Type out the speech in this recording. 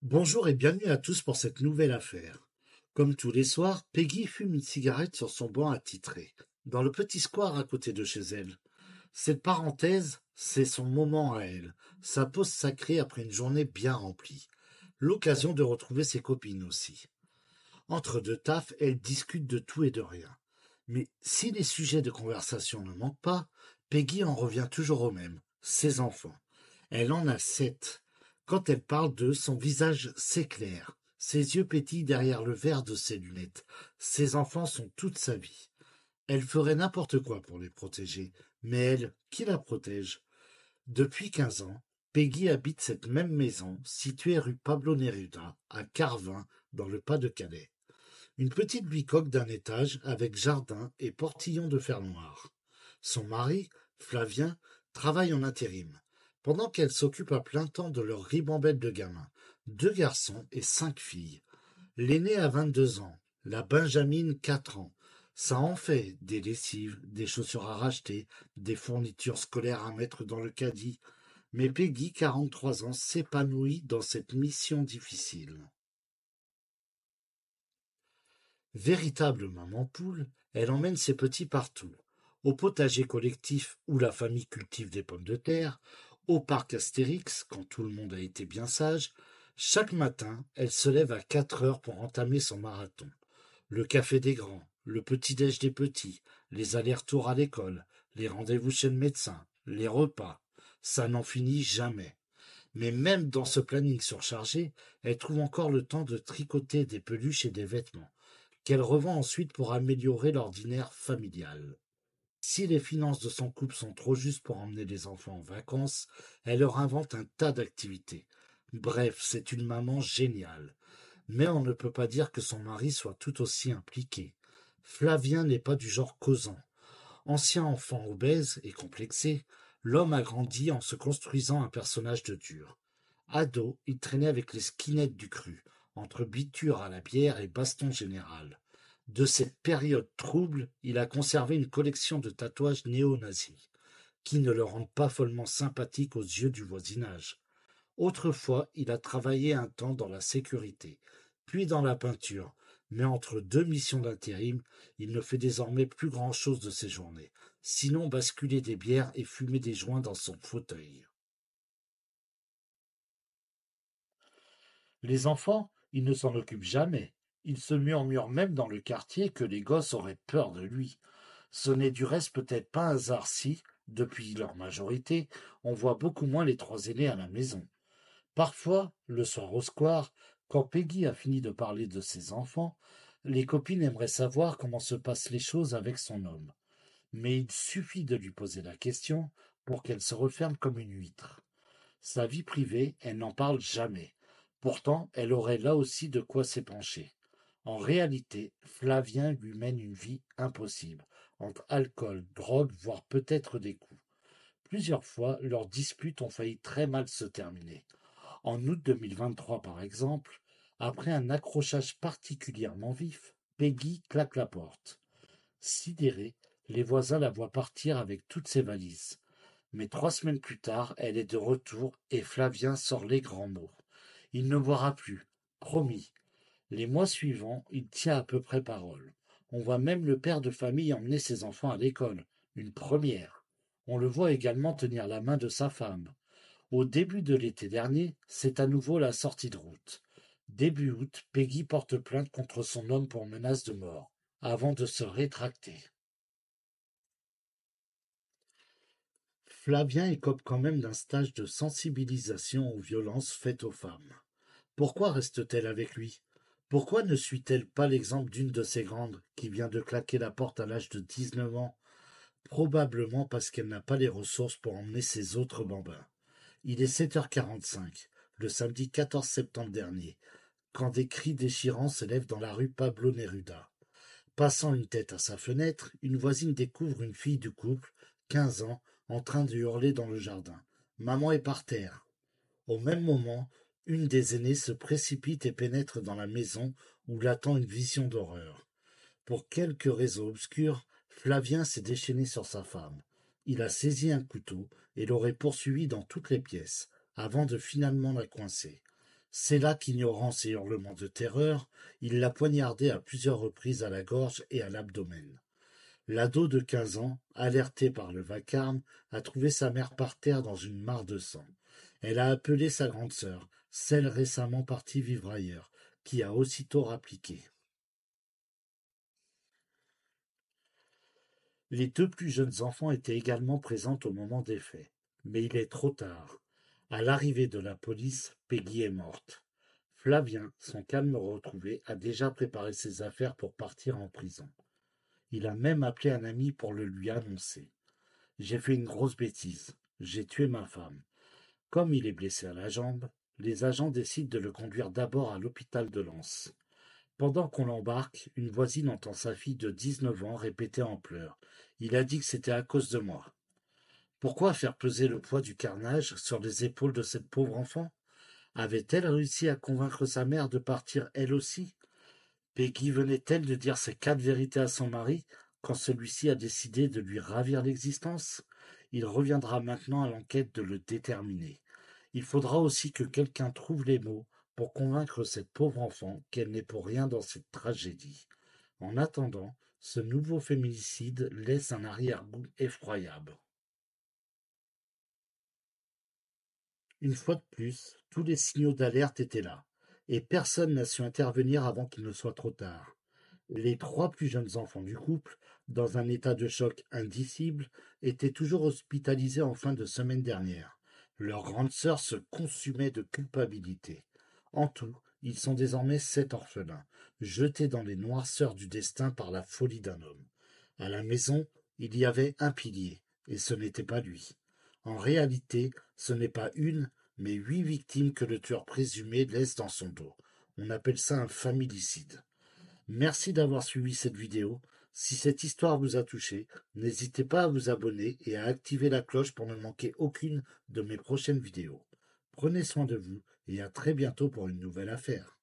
Bonjour et bienvenue à tous pour cette nouvelle affaire. Comme tous les soirs, Peggy fume une cigarette sur son banc attitré, dans le petit square à côté de chez elle. Cette parenthèse, c'est son moment à elle, sa pause sacrée après une journée bien remplie. L'occasion de retrouver ses copines aussi. Entre deux tafs, elle discute de tout et de rien. Mais si les sujets de conversation ne manquent pas, Peggy en revient toujours au même, ses enfants. Elle en a 7. Quand elle parle d'eux, son visage s'éclaire. Ses yeux pétillent derrière le verre de ses lunettes. Ses enfants sont toute sa vie. Elle ferait n'importe quoi pour les protéger. Mais elle, qui la protège? Depuis 15 ans, Peggy habite cette même maison, située rue Pablo Neruda, à Carvin, dans le Pas-de-Calais. Une petite bicoque d'un étage avec jardin et portillon de fer noir. Son mari, Flavien, travaille en intérim, pendant qu'elle s'occupe à plein temps de leur ribambelle de gamins, 2 garçons et 5 filles. L'aînée a 22 ans, la Benjamine 4 ans. Ça en fait des lessives, des chaussures à racheter, des fournitures scolaires à mettre dans le caddie. Mais Peggy, 43 ans, s'épanouit dans cette mission difficile. Véritable maman poule, elle emmène ses petits partout. Au potager collectif où la famille cultive des pommes de terre, au parc Astérix quand tout le monde a été bien sage. Chaque matin, elle se lève à 4 heures pour entamer son marathon. Le café des grands, le petit-déj des petits, les allers-retours à l'école, les rendez-vous chez le médecin, les repas. Ça n'en finit jamais. Mais même dans ce planning surchargé, elle trouve encore le temps de tricoter des peluches et des vêtements qu'elle revend ensuite pour améliorer l'ordinaire familial. Si les finances de son couple sont trop justes pour emmener les enfants en vacances, elle leur invente un tas d'activités. Bref, c'est une maman géniale. Mais on ne peut pas dire que son mari soit tout aussi impliqué. Flavien n'est pas du genre causant. Ancien enfant obèse et complexé, l'homme a grandi en se construisant un personnage de dur. Ado, il traînait avec les skinheads du cru, entre biture à la bière et baston général. De cette période trouble, il a conservé une collection de tatouages néo-nazis, qui ne le rendent pas follement sympathique aux yeux du voisinage. Autrefois, il a travaillé un temps dans la sécurité, puis dans la peinture, mais entre deux missions d'intérim, il ne fait désormais plus grand-chose de ses journées, sinon basculer des bières et fumer des joints dans son fauteuil. Les enfants, il ne s'en occupe jamais. Il se murmure même dans le quartier que les gosses auraient peur de lui. Ce n'est du reste peut-être pas un hasard si, depuis leur majorité, on voit beaucoup moins les trois aînés à la maison. Parfois, le soir au square, quand Peggy a fini de parler de ses enfants, les copines aimeraient savoir comment se passent les choses avec son homme. Mais il suffit de lui poser la question pour qu'elle se referme comme une huître. Sa vie privée, elle n'en parle jamais. Pourtant, elle aurait là aussi de quoi s'épancher. En réalité, Flavien lui mène une vie impossible, entre alcool, drogue, voire peut-être des coups. Plusieurs fois, leurs disputes ont failli très mal se terminer. En août 2023, par exemple, après un accrochage particulièrement vif, Peggy claque la porte. Sidérée, les voisins la voient partir avec toutes ses valises. Mais 3 semaines plus tard, elle est de retour et Flavien sort les grands mots. Il ne boira plus, promis. Les mois suivants, il tient à peu près parole. On voit même le père de famille emmener ses enfants à l'école. Une première. On le voit également tenir la main de sa femme. Au début de l'été dernier, c'est à nouveau la sortie de route. Début août, Peggy porte plainte contre son homme pour menace de mort, avant de se rétracter. Flavien écope quand même d'un stage de sensibilisation aux violences faites aux femmes. Pourquoi reste-t-elle avec lui? Pourquoi ne suit-elle pas l'exemple d'une de ses grandes, qui vient de claquer la porte à l'âge de 19 ans? Probablement parce qu'elle n'a pas les ressources pour emmener ses autres bambins. Il est 7h45, le samedi 14 septembre dernier, quand des cris déchirants s'élèvent dans la rue Pablo Neruda. Passant une tête à sa fenêtre, une voisine découvre une fille du couple, 15 ans, en train de hurler dans le jardin. Maman est par terre. Au même moment, une des aînées se précipite et pénètre dans la maison où l'attend une vision d'horreur. Pour quelque raison obscure, Flavien s'est déchaîné sur sa femme. Il a saisi un couteau et l'aurait poursuivie dans toutes les pièces, avant de finalement la coincer. C'est là qu'ignorance et hurlements de terreur, il l'a poignardée à plusieurs reprises à la gorge et à l'abdomen. L'ado de 15 ans, alerté par le vacarme, a trouvé sa mère par terre dans une mare de sang. Elle a appelé sa grande sœur, celle récemment partie vivre ailleurs, qui a aussitôt rappliqué. Les deux plus jeunes enfants étaient également présents au moment des faits. Mais il est trop tard. À l'arrivée de la police, Peggy est morte. Flavien, son calme retrouvé, a déjà préparé ses affaires pour partir en prison. Il a même appelé un ami pour le lui annoncer. J'ai fait une grosse bêtise. J'ai tué ma femme. Comme il est blessé à la jambe, les agents décident de le conduire d'abord à l'hôpital de Lens. Pendant qu'on l'embarque, une voisine entend sa fille de 19 ans répéter en pleurs. Il a dit que c'était à cause de moi. Pourquoi faire peser le poids du carnage sur les épaules de cette pauvre enfant? Avait-elle réussi à convaincre sa mère de partir elle aussi? Peggy venait-elle de dire ces quatre vérités à son mari quand celui-ci a décidé de lui ravir l'existence? Il reviendra maintenant à l'enquête de le déterminer. Il faudra aussi que quelqu'un trouve les mots pour convaincre cette pauvre enfant qu'elle n'est pour rien dans cette tragédie. En attendant, ce nouveau féminicide laisse un arrière-goût effroyable. Une fois de plus, tous les signaux d'alerte étaient là, et personne n'a su intervenir avant qu'il ne soit trop tard. Les trois plus jeunes enfants du couple, dans un état de choc indicible, étaient toujours hospitalisés en fin de semaine dernière. Leur grande sœur se consumait de culpabilité. En tout, ils sont désormais 7 orphelins, jetés dans les noirceurs du destin par la folie d'un homme. À la maison, il y avait un pilier, et ce n'était pas lui. En réalité, ce n'est pas une, mais 8 victimes que le tueur présumé laisse dans son dos. On appelle ça un familicide. Merci d'avoir suivi cette vidéo. Si cette histoire vous a touché, n'hésitez pas à vous abonner et à activer la cloche pour ne manquer aucune de mes prochaines vidéos. Prenez soin de vous et à très bientôt pour une nouvelle affaire.